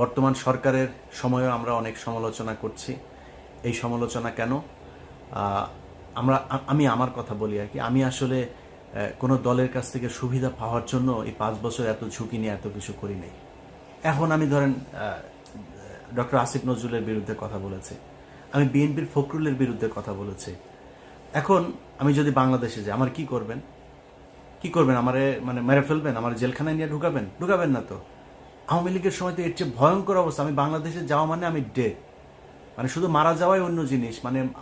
বর্তমান সরকারের সময়ও আমরা অনেক সমালোচনা করছি। এই সমালোচনা কেন? আমি আমার কথা বলি আর কি। আমি আসলে কোনো দলের কাছ থেকে সুবিধা পাওয়ার জন্য এই 5 বছর এত ঝুঁকি নিয়ে এত কিছু করি নাই। এখন আমি ধরেন ডক্টর আসিফ নজরুলের বিরুদ্ধে কথা বলেছি, আমি বিএনপির ফখরুলের বিরুদ্ধে কথা বলেছি। এখন আমি যদি বাংলাদেশে যাই, আমার কি করবেন? আমারে মেরে ফেলবেন? আমার জেলখানায় নিয়ে ঢুকাবেন না তো। আওয়ামী লীগের সময় তো এর চেয়ে ভয়ঙ্কর অবস্থা। আমি বাংলাদেশে যাওয়া মানে আমি ডেড, শুধু মারা যাওয়াই অন্য জিনিস,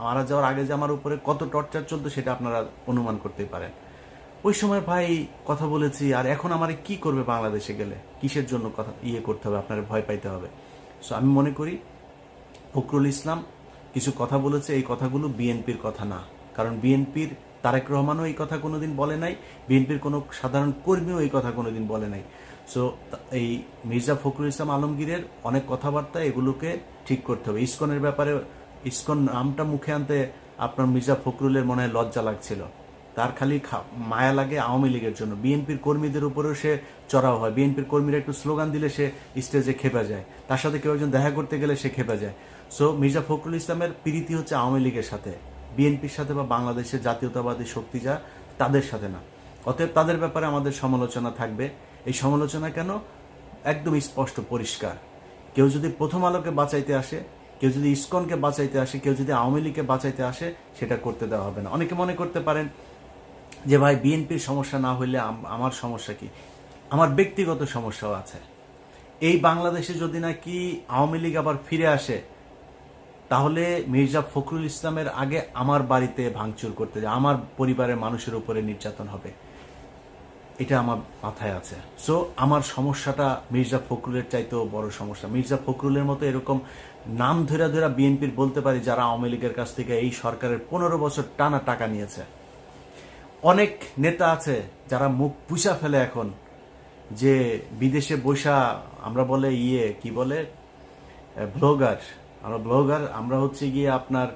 মারা যাওয়ার আগে যে আমার উপরে কত টর্চার চলতো সেটা আপনারা অনুমান করতেই পারেন। ওই সময় ভাই কথা বলেছি, আর এখন আমারে কি করবে বাংলাদেশে গেলে? কিসের জন্য কথা করতে হবে? আপনারা ভয় পাইতে হবে। সো আমি মনে করি ফখরুল ইসলাম কিছু কথা বলেছে, এই কথাগুলো বিএনপির কথা না। কারণ বিএনপির তারেক রহমানও এই কথা কোনোদিন বলে নাই, বিএনপির কোনো সাধারণ কর্মীও এই কথা কোনোদিন বলে নাই। সো এই মির্জা ফখরুল ইসলাম আলমগীরের অনেক কথাবার্তা, এগুলোকে ঠিক করতে হবে। ইসকনের ব্যাপারে, ইসকন নামটা মুখে আনতে আপনার মির্জা ফখরুলের মনে হয় লজ্জা লাগছিল। তার খালি মায়া লাগে আওয়ামী লীগের জন্য। বিএনপির কর্মীদের উপরেও সে চড়াও হয়। বিএনপির কর্মীরা একটু স্লোগান দিলে সে স্টেজে খেপে যায়, তার সাথে কেউ একজন দেখা করতে গেলে সে খেপে যায়। সো মির্জা ফখরুল ইসলামের প্রীতি হচ্ছে আওয়ামী লীগের সাথে, বিএনপির সাথে বা বাংলাদেশের জাতীয়তাবাদী শক্তি যা তাদের সাথে না। অতএব তাদের ব্যাপারে আমাদের সমালোচনা থাকবে। এই সমালোচনা কেন? একদম স্পষ্ট পরিষ্কার। কেউ যদি প্রথম আলোকে বাঁচাইতে আসে, কেউ যদি ইসকনকে বাঁচাইতে আসে, কেউ যদি আওয়ামী লীগকে বাঁচাইতে আসে, সেটা করতে দেওয়া হবে না। অনেকে মনে করতে পারেন যে ভাই বিএনপির সমস্যা না হইলে আমার সমস্যা কি? আমার ব্যক্তিগত সমস্যাও আছে। এই বাংলাদেশে যদি নাকি আওয়ামী লীগ আবার ফিরে আসে, তাহলে মির্জা ফখরুল ইসলামের আগে আমার বাড়িতে ভাঙচুর করতে যায়, আমার পরিবারের মানুষের উপরে নির্যাতন হবে, এটা আমার মাথায় আছে। সো আমার সমস্যাটা মির্জা ফখরুলের চাইতেও বড় সমস্যা। মির্জা ফখরুলের মতো এরকম নাম ধরে ধরে বিএনপির বলতে পারি যারা আওয়ামী লীগের কাছ থেকে এই সরকারের 15 বছর টানা টাকা নিয়েছে। অনেক নেতা আছে যারা মুখ পুষা ফেলে এখন, যে বিদেশে বসা আমরা বলে কি বলে ব্লগার, আমরা হচ্ছে গিয়ে আপনার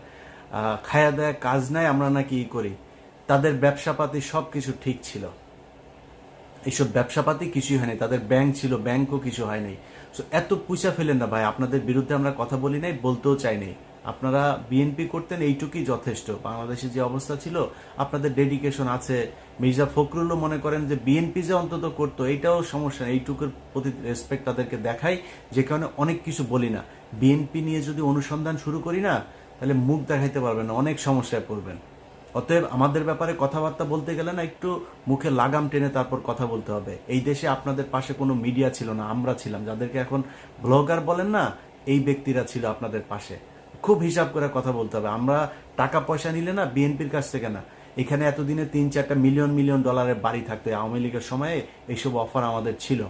খায়া দেয়া কাজ নাই, আমরা নাকি করি। তাদের ব্যবসাপাতি সব কিছু ঠিক ছিল, এইসব ব্যবসাপাতি কিছুই হয়নি। তাদের ব্যাংক ছিল, ব্যাংকও কিছু হয়নি। সো এত পয়সা ফেলেন না ভাই। আপনাদের বিরুদ্ধে আমরা কথা বলি নাই, বলতেও চাই নাই। আপনারা বিএনপি করতেন, এইটুকুই যথেষ্ট। বাংলাদেশে যে অবস্থা ছিল, আপনাদের ডেডিকেশন আছে। মির্জা ফখরুলও মনে করেন যে বিএনপি যে অন্তত করতো, এইটাও সমস্যা নেই। এইটুকুর প্রতি রেসপেক্ট তাদেরকে দেখাই, যে কারণে অনেক কিছু বলি না। বিএনপি নিয়ে যদি অনুসন্ধান শুরু করি না, তাহলে মুখ দেখাইতে পারবেন না, অনেক সমস্যায় পড়বেন। অতএব আমাদের ব্যাপারে কথাবার্তা বলতে গেলে না, একটু মুখে লাগাম টেনে তারপর কথা বলতে হবে। এই দেশে আপনাদের পাশে কোনো মিডিয়া ছিল না, আমরা ছিলাম। যাদেরকে এখন ব্লগার বলেন না, এই ব্যক্তিরা ছিল আপনাদের পাশে। খুব হিসাব করে কথা বলতে হবে। আমরা টাকা পয়সা নিলে না, বিএনপির কাছ থেকে না। এখানে এতদিনে 3-4টা মিলিয়ন মিলিয়ন ডলারের বাড়ি থাকতো। আওয়ামী লীগের সময়ে এইসব অফার আমাদের ছিল,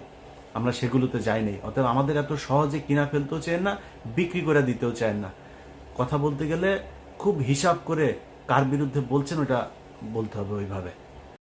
আমরা সেগুলোতে যাইনি। অতএব আমাদের এত সহজে কিনা ফেলতেও চান না, বিক্রি করে দিতেও চান না। কথা বলতে গেলে খুব হিসাব করে কার বিরুদ্ধে বলছেন ওটা বলতে হবে ওইভাবে।